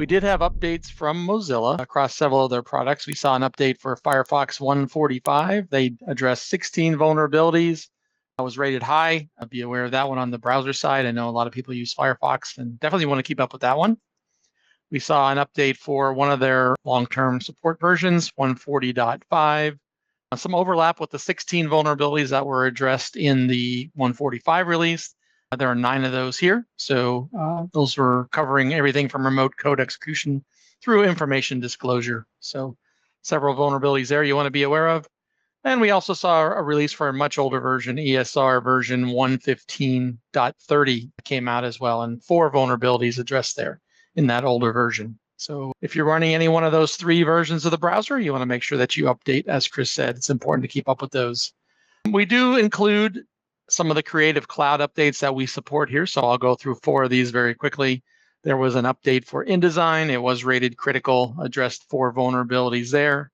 We did have updates from Mozilla across several of their products. We saw an update for Firefox 145. They addressed 16 vulnerabilities. It was rated high. Be aware of that one on the browser side. I know a lot of people use Firefox and definitely want to keep up with that one. We saw an update for one of their long-term support versions, 140.5. Some overlap with the 16 vulnerabilities that were addressed in the 145 release. There are 9 of those here. So those were covering everything from remote code execution through information disclosure. So several vulnerabilities there you want to be aware of. And we also saw a release for a much older version, ESR version 115.30 came out as well, and 4 vulnerabilities addressed there in that older version. So if you're running any one of those 3 versions of the browser, you want to make sure that you update, as Chris said. It's important to keep up with those. We do include some of the Creative Cloud updates that we support here, so I'll go through 4 of these very quickly. There was an update for InDesign. It was rated critical, addressed 4 vulnerabilities there.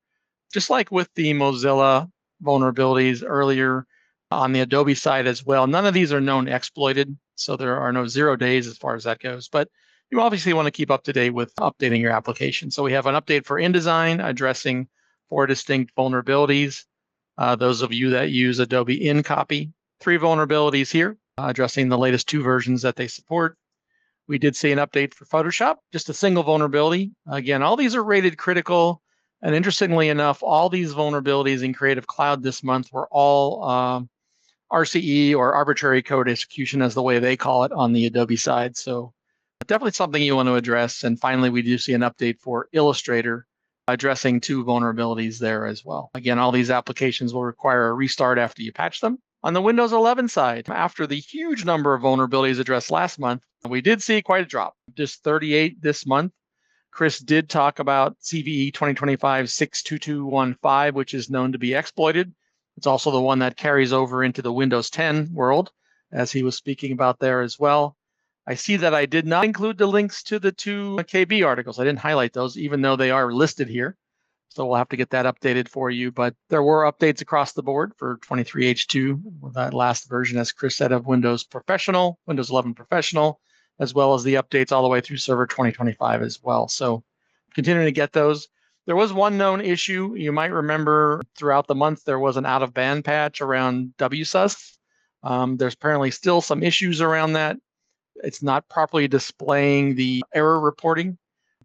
Just like with the Mozilla vulnerabilities earlier on the Adobe side as well, none of these are known exploited, so there are no 0 days as far as that goes. But you obviously want to keep up to date with updating your application. So we have an update for InDesign addressing 4 distinct vulnerabilities. Those of you that use Adobe InCopy, 3 vulnerabilities here, addressing the latest 2 versions that they support. We did see an update for Photoshop, just a single vulnerability. Again, all these are rated critical. And interestingly enough, all these vulnerabilities in Creative Cloud this month were all RCE or arbitrary code execution, as the way they call it on the Adobe side. So definitely something you want to address. And finally, we do see an update for Illustrator addressing 2 vulnerabilities there as well. Again, all these applications will require a restart after you patch them. On the Windows 11 side, after the huge number of vulnerabilities addressed last month, we did see quite a drop, just 38 this month. Chris did talk about CVE 2025-62215, which is known to be exploited. It's also the one that carries over into the Windows 10 world, as he was speaking about there as well. I see that I did not include the links to the 2 KB articles. I didn't highlight those, even though they are listed here. So we'll have to get that updated for you. But there were updates across the board for 23H2, with that last version, as Chris said, of Windows Professional, Windows 11 Professional, as well as the updates all the way through Server 2025 as well. So continuing to get those. There was one known issue. You might remember throughout the month, there was an out-of-band patch around WSUS. There's apparently still some issues around that. It's not properly displaying the error reporting.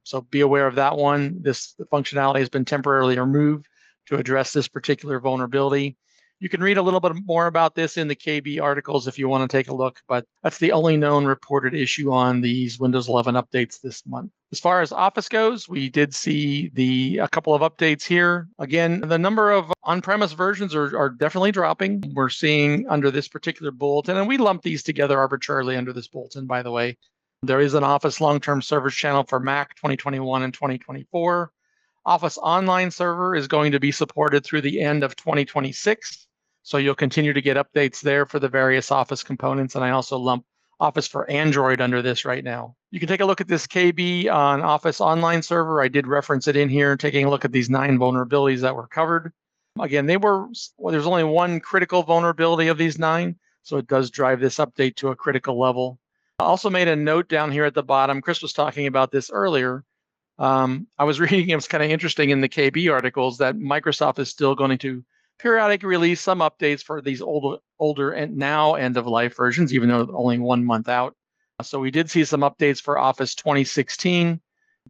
So be aware of that one. This functionality has been temporarily removed to address this particular vulnerability. You can read a little bit more about this in the KB articles if you want to take a look, but that's the only known reported issue on these Windows 11 updates this month. As far as Office goes, we did see a couple of updates here. Again, the number of on-premise versions are definitely dropping. We're seeing under this particular bulletin, and we lump these together arbitrarily under this bulletin, by the way. There is an Office long-term servers channel for Mac 2021 and 2024. Office Online Server is going to be supported through the end of 2026. So you'll continue to get updates there for the various Office components. And I also lump Office for Android under this right now. You can take a look at this KB on Office Online Server. I did reference it in here, taking a look at these 9 vulnerabilities that were covered. Again, there's only one critical vulnerability of these 9. So it does drive this update to a critical level. I also made a note down here at the bottom. Chris was talking about this earlier. I was reading, it was kind of interesting in the KB articles that Microsoft is still going to periodically release some updates for these older and now end-of-life versions, even though only 1 month out. So we did see some updates for Office 2016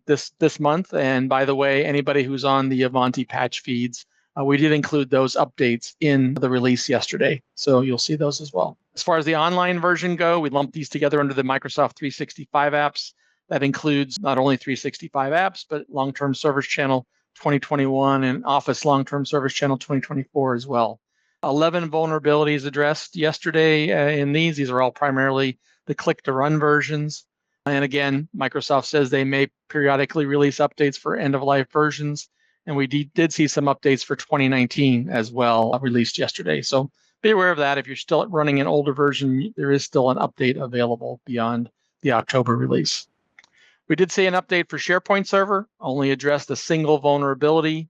this month. And by the way, anybody who's on the Ivanti patch feeds, we did include those updates in the release yesterday. So you'll see those as well. As far as the online version go, we lumped these together under the Microsoft 365 apps. That includes not only 365 apps, but long-term servers channel 2021 and Office long-term servers channel 2024 as well. 11 vulnerabilities addressed yesterday in these. These are all primarily the click-to-run versions. And again, Microsoft says they may periodically release updates for end-of-life versions. And we did see some updates for 2019 as well released yesterday. So be aware of that. If you're still running an older version, there is still an update available beyond the October release. We did see an update for SharePoint Server, only addressed a single vulnerability.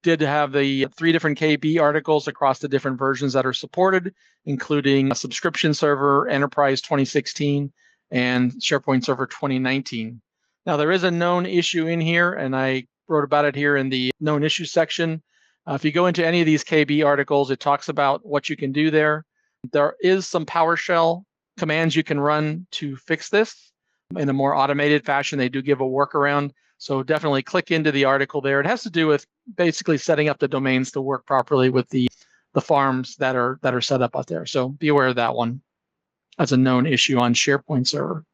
Did have the 3 different KB articles across the different versions that are supported, including a Subscription Server, Enterprise 2016, and SharePoint Server 2019. Now, there is a known issue in here, and I wrote about it here in the known issues section. If you go into any of these KB articles, it talks about what you can do there. There is some PowerShell commands you can run to fix this in a more automated fashion. They do give a workaround. So definitely click into the article there. It has to do with basically setting up the domains to work properly with the farms that are set up out there. So be aware of that one as a known issue on SharePoint Server.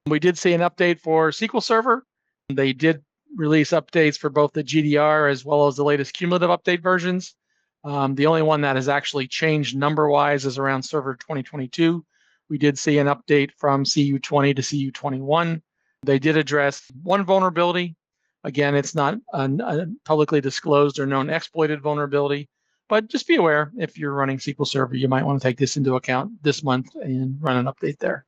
We did see an update for SQL Server. They did release updates for both the GDR as well as the latest cumulative update versions. The only one that has actually changed number-wise is around Server 2022. We did see an update from CU20 to CU21. They did address one vulnerability. Again, it's not a publicly disclosed or known exploited vulnerability, but just be aware if you're running SQL Server, you might want to take this into account this month and run an update there.